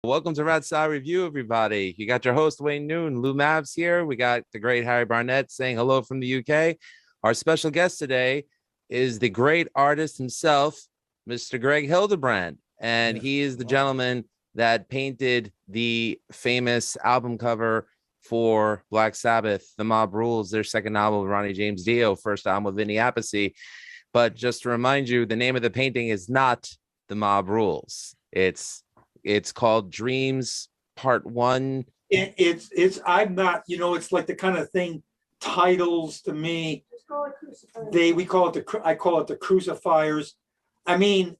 Welcome to Rat Side Review, everybody. You got your host, Wayne Noon, Lou Mavs here. We got the great Harry Barnett saying hello from the UK. Our special guest today is the great artist himself, Mr. Greg Hildebrandt. And he is the gentleman that painted the famous album cover for Black Sabbath, The Mob Rules, their second album with Ronnie James Dio, first album with Vinny Appice. But just to remind you, the name of the painting is not The Mob Rules. It's called Dreams Part 1. I'm not, it's like the kind of thing, titles to me, I call it the crucifiers. I mean,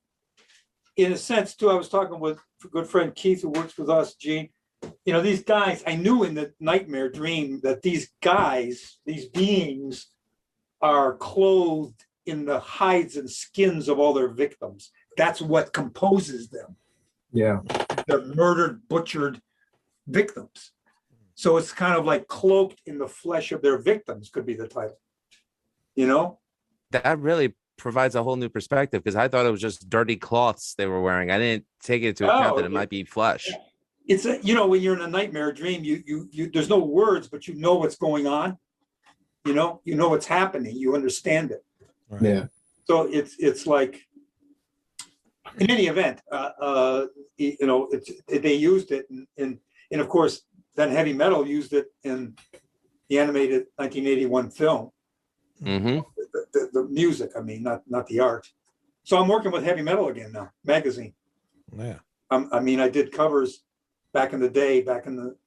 in a sense too, I was talking with a good friend Keith, who works with us, Gene. These guys, I knew in the nightmare dream that these guys, these beings, are clothed in the hides and skins of all their victims. That's what composes them. Yeah. They're murdered, butchered victims. So it's kind of like cloaked in the flesh of their victims, could be the title. That really provides a whole new perspective, because I thought it was just dirty cloths they were wearing. I didn't take it into account that it might be flesh. It's when you're in a nightmare dream, you there's no words, but you know what's going on. You know what's happening. You understand it. Right. Yeah. So it's like, in any event, they used it, and of course, then heavy metal used it in the animated 1981 film. Mm-hmm. The music, I mean, not the art. So I'm working with heavy metal again now, magazine. Yeah. I did covers back in the day, back in the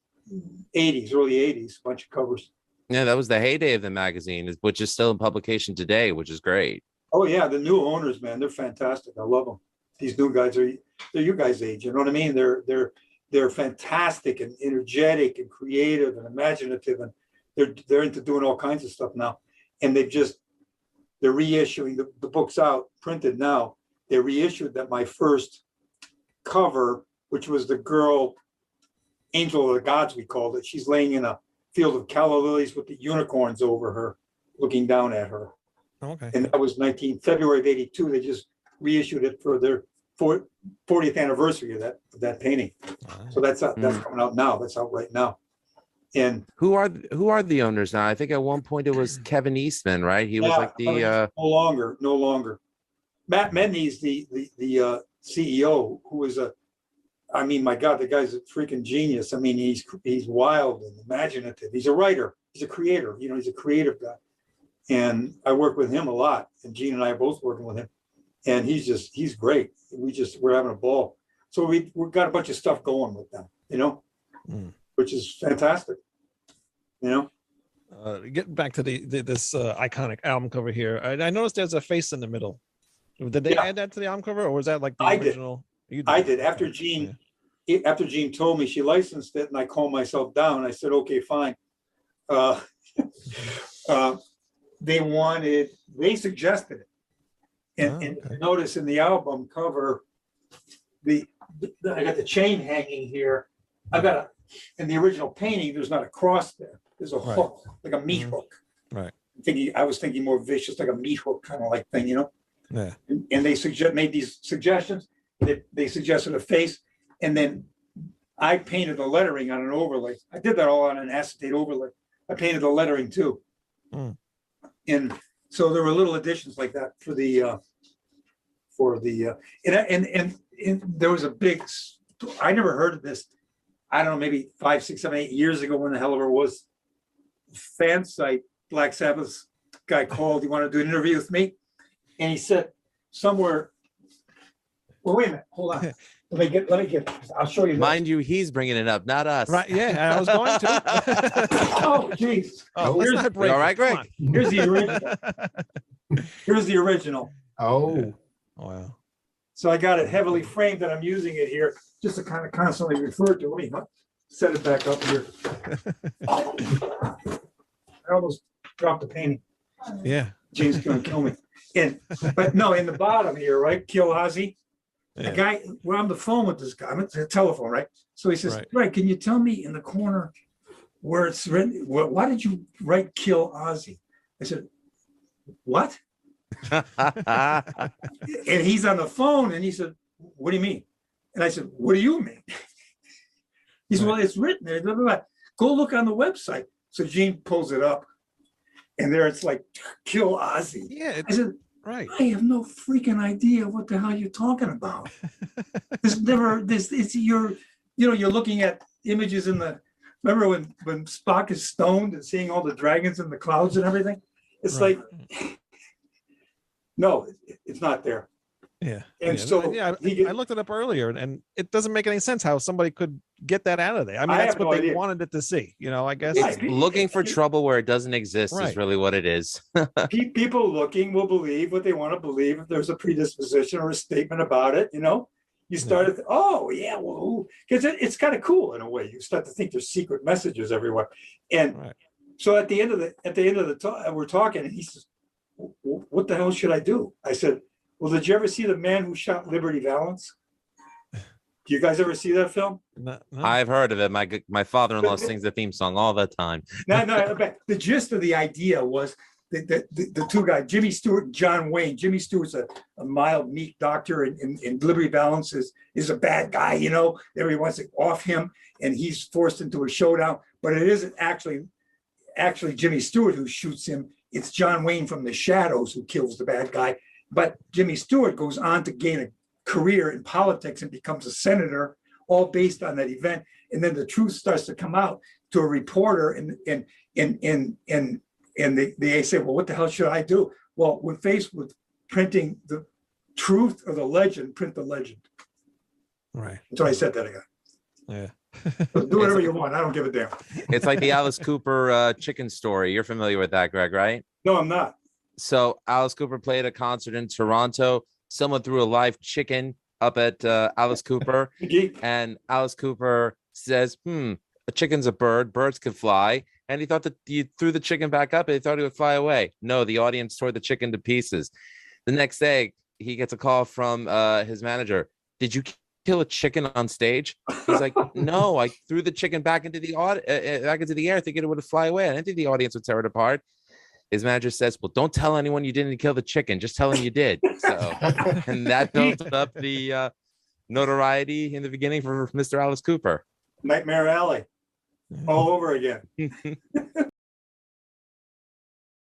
80s, early 80s, a bunch of covers. Yeah, that was the heyday of the magazine, which is still in publication today, which is great. Oh yeah, the new owners, man, they're fantastic. I love them. These new guys they're you guys' age, you know what I mean? They're fantastic and energetic and creative and imaginative, and they're into doing all kinds of stuff now. And they're reissuing the book's out, printed now. They reissued that my first cover, which was the girl, Angel of the Gods, we called it. She's laying in a field of calla lilies with the unicorns over her, looking down at her. Okay. And that was February of '82. They just reissued it for their 40th anniversary of that painting. So that's coming out now. That's out right now. And who are the owners now? I think at one point it was Kevin Eastman, right? He was like the no longer. Matt Medney's the CEO, who is my God, the guy's a freaking genius. I mean, he's wild and imaginative. He's a writer. He's a creator. He's a creative guy. And I work with him a lot. And Gene and I are both working with him. And he's great. We're having a ball. So we've got a bunch of stuff going with them, which is fantastic. Getting back to this iconic album cover here, I noticed there's a face in the middle. Did they add that to the album cover, or was that like the original? I did. After Gene told me she licensed it, and I calmed myself down. I said, okay, fine. They suggested it. And notice in the album cover, I got the chain hanging here. In the original painting, there's not a cross there. There's a hook, like a meat hook. Right. I was thinking more vicious, like a meat hook kind of like thing, Yeah. And they made these suggestions. They suggested a face, and then I painted the lettering on an overlay. I did that all on an acetate overlay. I painted the lettering too. And so there were little additions like that for the and there was a big, I never heard of this. I don't know, maybe 5, 6, 7, 8 years ago, when the hell ever was, fan site, Black Sabbath's guy called, he wanted to do an interview with me. And he said somewhere, well, wait a minute, hold on. Let me get, I'll show you. Mind you, he's bringing it up, not us. Right, yeah, I was going to. Oh, geez. All right, Greg. Here's the original. Here's the original. Oh, wow. So I got it heavily framed, and I'm using it here just to kind of constantly refer to. Let me set it back up here. I almost dropped the painting. Yeah. James gonna kill me. But no, in the bottom here, right? Kill Ozzy. Yeah. The guy, we're on the phone with this guy. I'm at the telephone, right? So he says, right, can you tell me in the corner where it's written, why did you write kill Ozzy? I said, what? And he's on the phone, and he said, what do you mean? And I said, what do you mean? He said, Right. well, it's written there. Blah, blah, blah. Go look on the website. So Gene pulls it up, and there it's like, kill Ozzy. Yeah, I said, right. I have no freaking idea what the hell you're talking about. It's you're looking at images in the, remember when Spock is stoned and seeing all the dragons in the clouds and everything? It's Right. like, no, it's not there. Yeah. And yeah. so yeah, he I looked it up earlier, and it doesn't make any sense how somebody could get that out of there. I mean, I that's have what no they idea. wanted it to see. I guess. Yeah, It's looking for trouble where it doesn't exist is Right. really what it is. people looking will believe what they want to believe if there's a predisposition or a statement about it. You start to oh yeah, well, because it's kind of cool in a way. You start to think there's secret messages everywhere, and Right. so at the end of the talk, we're talking, and he says, what the hell should I do? I said, well, did you ever see The Man Who Shot Liberty Valance? Do you guys ever see that film? No. I've heard of it. My father-in-law sings the theme song all the time. No, but the gist of the idea was the two guys, Jimmy Stewart and John Wayne. Jimmy Stewart's a mild, meek doctor, and Liberty Valance is a bad guy, everybody wants to off him, and he's forced into a showdown. But it isn't actually Jimmy Stewart who shoots him. It's John Wayne from the shadows who kills the bad guy. But Jimmy Stewart goes on to gain a career in politics and becomes a senator, all based on that event. And then the truth starts to come out to a reporter, and they say, well, what the hell should I do? Well, when faced with printing the truth or the legend, print the legend. Right. So I said that again. Yeah. So do whatever you want. I don't give a damn. It's like the Alice Cooper chicken story. You're familiar with that, Greg, right? No, I'm not. So Alice Cooper played a concert in Toronto. Someone threw a live chicken up at Alice Cooper, and Alice Cooper says, a chicken's a bird. Birds can fly. And he thought that you threw the chicken back up and he thought it would fly away. No, the audience tore the chicken to pieces. The next day, he gets a call from his manager. Did you kill a chicken on stage? He's like, no, I threw the chicken back into the air thinking it would fly away. I didn't think the audience would tear it apart. His manager says, well, don't tell anyone you didn't kill the chicken. Just tell him you did. So, and that built up the notoriety in the beginning for Mr. Alice Cooper. Nightmare Alley all over again.